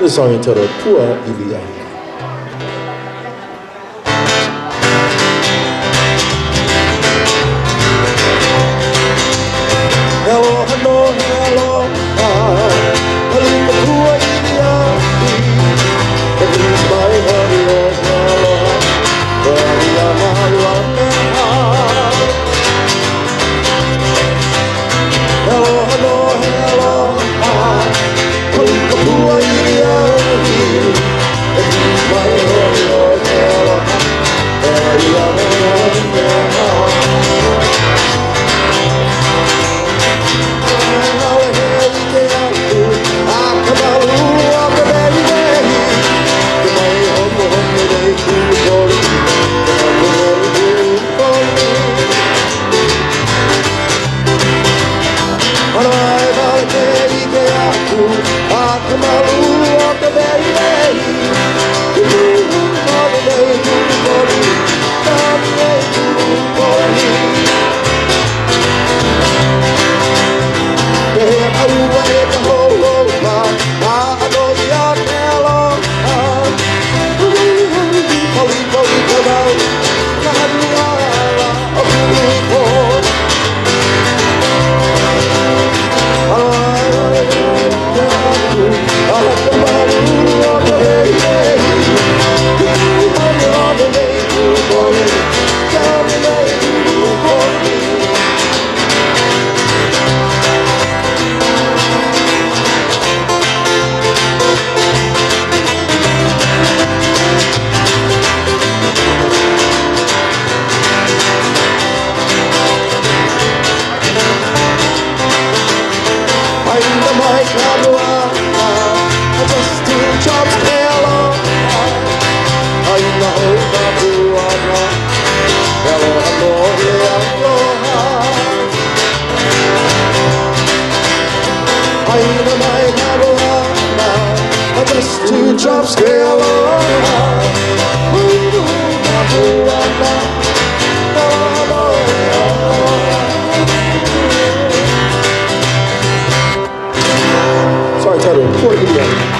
This song entitled Pua Ilia. Hello, hello, hello, Halika Pua Ilia. At least my hello, hello, Baria Maluana. Hello, hello, hello, Halika Pua Ilia. At least my hello, hello, Baria Maluana. Just two drops scale Sorry, title, Pua Ilia.